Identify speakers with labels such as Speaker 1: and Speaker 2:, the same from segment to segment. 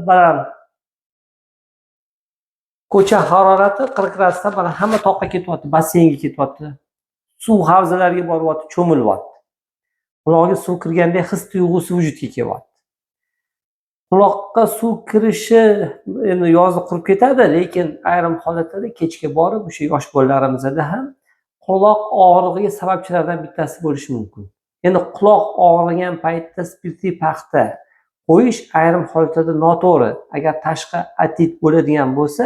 Speaker 1: baland. Ko'cha harorati 40 gradusda mana hamma toqqa ketyapti, basseynga ketyapti. Suv havzalariga boryapti, cho'milyapti. Quloqqa suv kirgandek his tuyg'usi vujudga kelyapti. Quloqqa suv kirishi endi yozda qurib ketadi, lekin ayrim holatlarda kechga borib o'sha yosh bolalarimizda ham quloq og'rig'iga sababchilardan bittasi bo'lishi mumkin. Endi quloq og'rigan paytda spirtli paxta qo'yish ayrim holatlarda noto'g'ri. Agar tashqi otit bo'ladigan bo'lsa,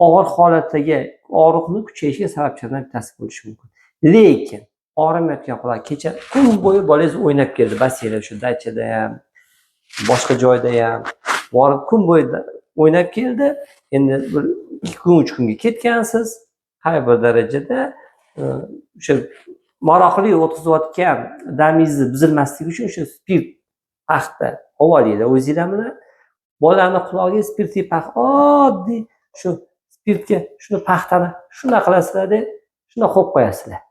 Speaker 1: og'ir holatdagi og'riqni kuchayishiga sababchilardan bittasi bo'lishi mumkin. Lekin og'rimayotgan quloq kecha kun bo'yi bolangiz o'ynab keldi, basseynda, shu dachada ham, boshqa joyda ham borib kun bo'yi o'ynab keldi. Endi bir 2 kun 3 kunga ketgansiz. Qay bir darajada o'sha maroqli o'tkazayotgan damingizni buzilmasligi uchun o'sha spirt paxta ovolaydi o'zingizlar bilan. Bolani qulog'iga spirtli paxta oddiy shu spirtga shuni paxtani shuna qilasizlar-da, shuna qo'yib qo'yasizlar.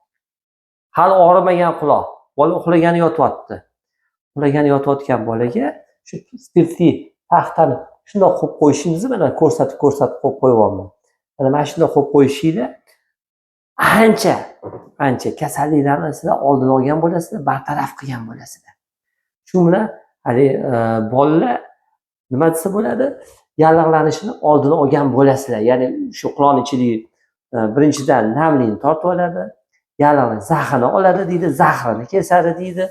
Speaker 1: Hali og'rimagan quloq. Bola uxlagani yotyapti. Uxlagani yotayotgan bolaga shu spirtli paxtani shunday qo'yib qo'yishingizni mana ko'rsatib qo'yib qo'yibman. Mana shunday qo'yib qo'yishinglar ancha kasalliklarni sizlar oldini olgan bo'lasizlar, bartaraf qilgan bo'lasizlar. Shu bilan hali bolalar nima desa bo'ladi, yallig'lanishini oldini olgan bo'lasizlar. Ya'ni shu quloqning ichidagi birinchidan namlikni tortib oladi, yallig'lanish zahrini oladi deydi, zahrini kesadi deydi.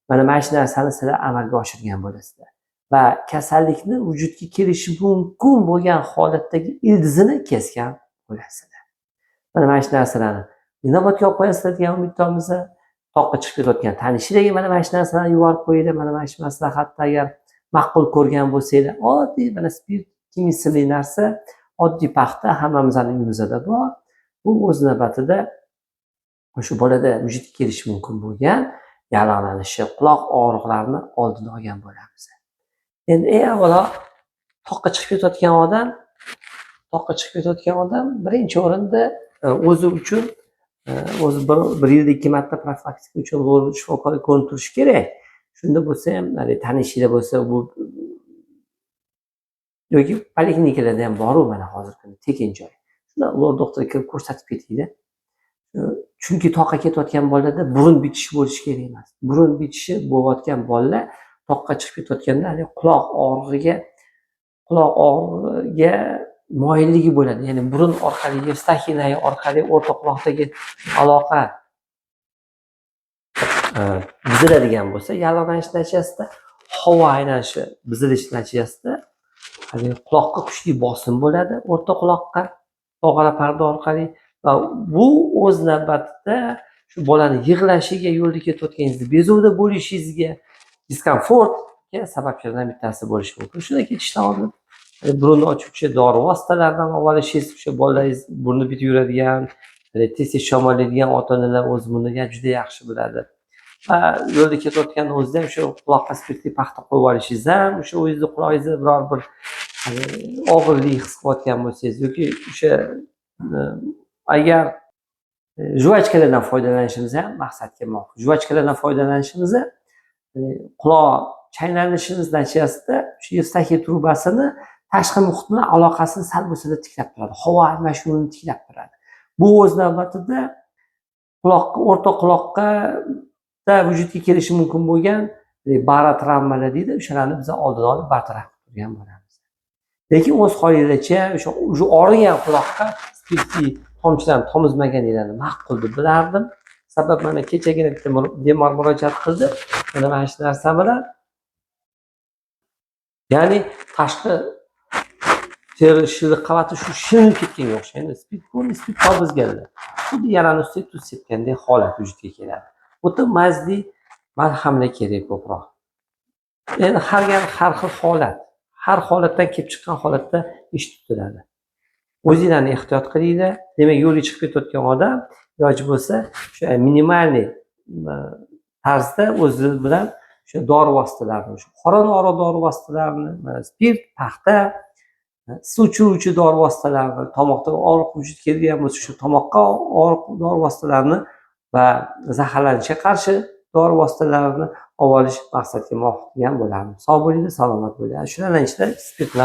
Speaker 1: Mana shu narsani sizlar amalga oshirgan bo'lasizlar. Va kasallikni vujudga kelishi mumkin bo'lgan holatdagi ildizini kesgan bo'lasizlar. Mana shu narsalarni inobatga olib qo'yasizlar degan umiddamiz. Toqqa chiqib ketayotgan tanishlarga mana shu narsalarni yuborib qo'yinglar. Mana shu maslahatni agar ma'qul ko'rgan bo'lsanglar, oddiy mana spirt kimyoviy narsa, oddiy paxta hammamizning uyimizda bor. Bu o'z navbatida o'sha bolada vujudga kelishi mumkin bo'lgan yallig'lanishi, quloq og'riqlarini oldini olgan bo'lamiz. Endi eng avvalo toqqa chiqib ketayotgan odam birinchi o'rinda o'zi uchun o'zi bir yilda 2 marta profilaktika uchun shifokorga ko'rinib turishi kerak. Shunda bo'lsa ham, tanishinglar bo'lsa, bu yoki poliklinikalarda ham bor mana hozir kunda tekin joy. Shunda ular doktorga kirib ko'rsatib ketinglar. Chunki toqqa ketayotgan bolalarda burun bitishi bo'lishi kerak emas. Burun bitishi bo'layotgan bolalar toqqa chiqib ketayotganda quloq og'rig'iga moyilligi bo'ladi. Ya'ni burun orqali, yevstaxinay orqali o'rta quloqdagi aloqa buziladigan bo'lsa, yallig'lanish natijasida havo aylanishi buzilishi natijasida quloqqa kuchli bosim bo'ladi, o'rta quloqqa og'ara parda orqali. Va bu o'z navbatida shu bolani yig'lashiga, yo'lda ketayotganingizda bezovta bo'lishingizga, diskomfortga sababchilardan bittasi bo'lishi mumkin. Shunday ketishdan oldin burunni ochuvchi dori vositalaridan olishingiz, o'sha bolalaringiz burni bitib yuradigan, tez shamollaydigan ota-onalar o'z burniga juda yaxshi biladi. Va yo'lda ketayotgan o'zida ham shu quloqqa spirtli paxta qo'yib olishingiz ham, o'sha o'zingizni quloqingizda biror bir og'irlik his qilayotgan bo'lsangiz yoki o'sha agar juvachkalardan foydalanishimiz ham maqsadga muvofiq. Juvachkalardan foydalanishimiz quloq chaynanishingiz natijasida shu yevstaxiya trubasini tashqi muhit bilan aloqasini sal bo'lsa-da tiklab turadi. Havo almashinuvini tiklab turadi. Bu o'z navbatida quloqqa, o'rta quloqqa vujudga kelishi mumkin bo'lgan barotravmalar deydi, o'shalarni biz oldini olib bartaraf qilib turgan bo'lamiz. Lekin o'z holingizcha o'sha og'rigan quloqqa spirtli tomchilarni tomizmaganinglarni ma'qul deb bilardim. Sabab mana kechagina bitta bemor murojaat qildi. Mana shu narsa bilan, ya'ni tashqi teri shilliq qavati shu shilinib ketganga o'xshaydi. Spirt tomizganlar. Xuddi yarani ustiga tuz sepgandek holat vujudga keladi. O'ta mazli malhamlar kerak ko'proq. Endi har xil holat, har holatdan kelib chiqqan holatda ish tutiladi. O'zinglarni ehtiyot qilinglar. Demak, yo'lga chiqib ketayotgan odam iloji bo'lsa, o'sha minimalniy tarzda o'zi bilan o'sha dori vositalarini, o'sha qora dori vositalarini, spirt, paxta, suvchuvchi dori vositalarini, tomoqda og'riq vujudga kelgan bo'lsa, shu tomoqqa og'riq dori vositalarini va zaharlanishga qarshi dori vositalarini olib olish maqsadga muvofiq degan bo'lardim. Sog' bo'linglar, salomat bo'linglar. Shulardan ichida spirtlar